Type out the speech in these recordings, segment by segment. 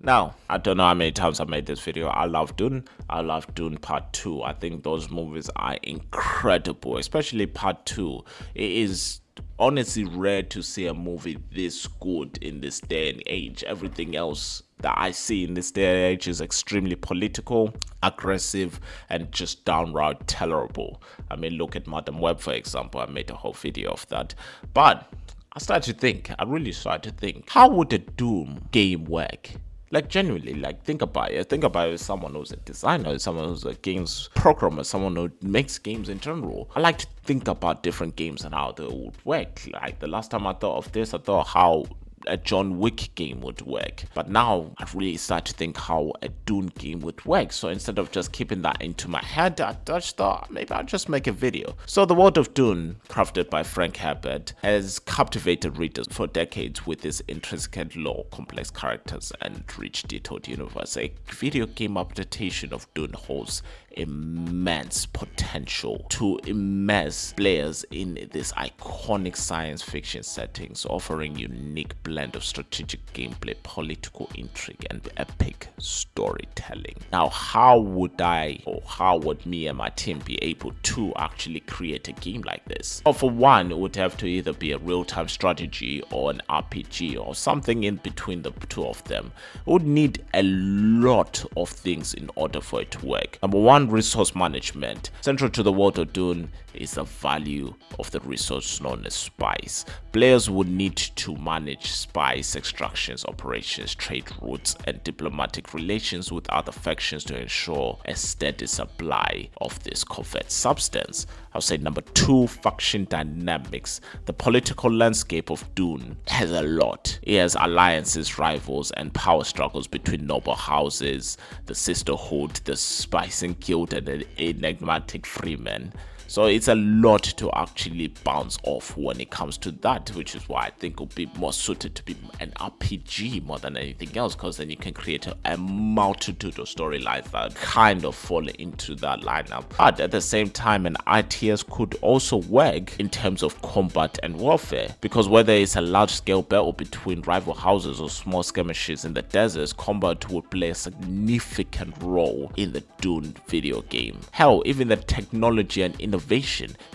Now, I don't know how many times I made this video. I love Dune. I love Dune Part 2. I think those movies are incredible, especially Part 2. It is honestly rare to see a movie this good in this day and age. Everything else that I see in this day and age is extremely political, aggressive, and just downright tolerable. I mean, look at Madam Web, for example. I made a whole video of that. But I really started to think, how would a Doom game work? Like, genuinely, like, think about it. Think about it as someone who's a designer, someone who's a games programmer, someone who makes games in general. I like to think about different games and how they would work. Like, the last time I thought of this, I thought how a John Wick game would work. But now I really start to think how a Dune game would work. So instead of just keeping that into my head, I just thought maybe I'll just make a video. So the world of Dune, crafted by Frank Herbert, has captivated readers for decades with its intricate lore, complex characters, and rich detailed universe. A video game adaptation of Dune holds immense potential to immerse players in this iconic science fiction settings, offering unique blend of strategic gameplay, political intrigue, and epic storytelling. Now, how would me and my team be able to actually create a game like this? Well, for one, it would have to either be a real-time strategy or an RPG or something in between the two of them. It would need a lot of things in order for it to work. Number one, resource management. Central to the world of Dune is the value of the resource known as spice. Players would need to manage spice extractions, operations, trade routes, and diplomatic relations with other factions to ensure a steady supply of this coveted substance. I'll say number two, faction dynamics. The political landscape of Dune has a lot. It has alliances, rivals, and power struggles between noble houses, the Sisterhood, the Spicing Guild, and the enigmatic freemen. So it's a lot to actually bounce off when it comes to that, which is why I think it would be more suited to be an RPG more than anything else, because then you can create a multitude of storylines that kind of fall into that lineup. But at the same time, an RTS could also work in terms of combat and warfare, because whether it's a large-scale battle between rival houses or small skirmishes in the deserts, combat would play a significant role in the Dune video game. Hell, even the technology and innovation.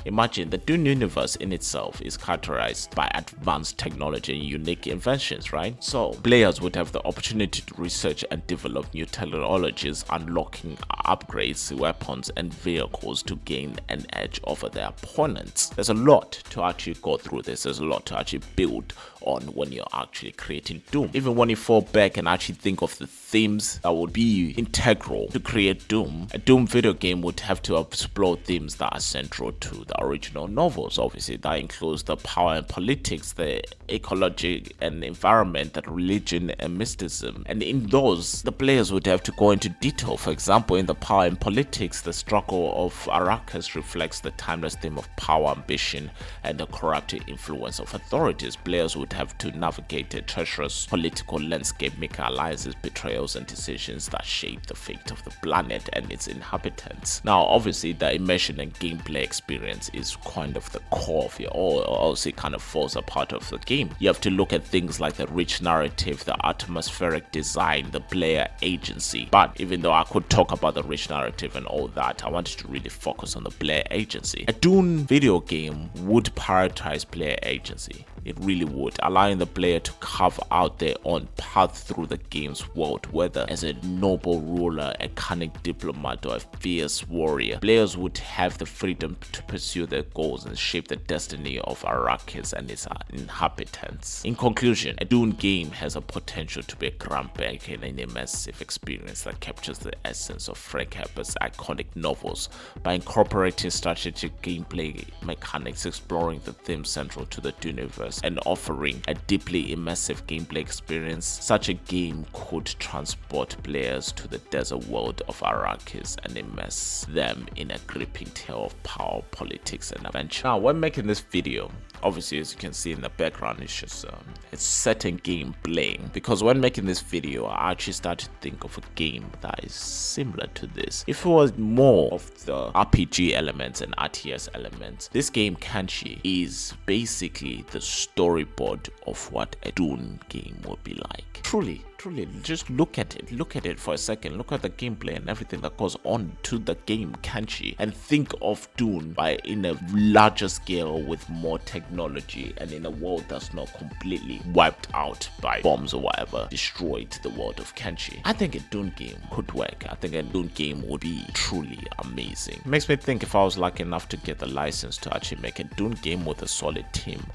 Imagine the Dune universe in itself is characterized by advanced technology and unique inventions, right? So players would have the opportunity to research and develop new technologies, unlocking upgrades, weapons, and vehicles to gain an edge over their opponents. There's a lot to actually go through this. There's a lot to actually build on when you're actually creating Doom. Even when you fall back and actually think of the themes that would be integral to create Doom, a Doom video game would have to explore themes that are central to the original novels. Obviously, that includes the power and politics, the ecology and environment, the religion and mysticism. And in those, the players would have to go into detail. For example, in the power and politics, the struggle of Arrakis reflects the timeless theme of power, ambition, and the corrupting influence of authorities. Players would have to navigate a treacherous political landscape, making alliances, betrayals, and decisions that shape the fate of the planet and its inhabitants. Now, obviously, the immersion and gameplay experience is kind of the core of it, or else it kind of falls apart of the game. You have to look at things like the rich narrative, the atmospheric design, the player agency. But even though I could talk about the rich narrative and all that, I wanted to really focus on the player agency. A Dune video game would prioritize player agency. It really would, allowing the player to carve out their own path through the game's world, whether as a noble ruler, a cunning diplomat, or a fierce warrior. Players would have the freedom to pursue their goals and shape the destiny of Arrakis and its inhabitants. In conclusion, a Dune game has a potential to be a groundbreaking and immersive experience that captures the essence of Frank Herbert's iconic novels by incorporating strategic gameplay mechanics, exploring the themes central to the Dune universe, and offering a deeply immersive gameplay experience. Such a game could transport players to the desert world of Arrakis and immerse them in a gripping tale of power, politics, and adventure. Now, when making this video, obviously, as you can see in the background, it's just it's set in gameplay, because when making this video, I actually started to think of a game that is similar to this. If it was more of the RPG elements and RTS elements, this game Kanchi is basically the storyboard of what a Dune game would be like. Truly Truly, just look at it. Look at it for a second. Look at the gameplay and everything that goes on to the game, can't you? And think of Dune in a larger scale with more technology and in a world that's not completely wiped out by bombs or whatever, destroyed the world of Kenshi. I think a Dune game could work. I think a Dune game would be truly amazing. It makes me think if I was lucky enough to get the license to actually make a Dune game with a solid team,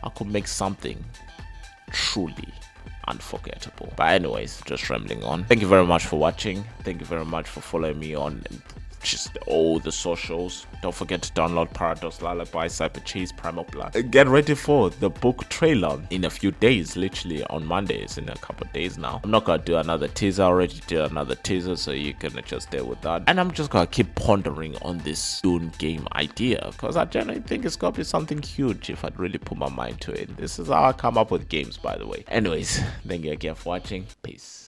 I could make something truly unforgettable. But anyways, just rambling on. Thank you very much for watching. Thank you very much for following me on just all the socials. Don't forget to download Paradox Lullaby, Cyber Cheese, Primal Blood. Get ready for the book trailer in a few days, literally on Mondays, in a couple of days now. I'm not gonna do another teaser. I already did another teaser, so you can just deal with that. And I'm just gonna keep pondering on this Dune game idea, because I genuinely think it's gonna be something huge if I'd really put my mind to it. This is how I come up with games, by the way. Anyways, thank you again for watching. Peace.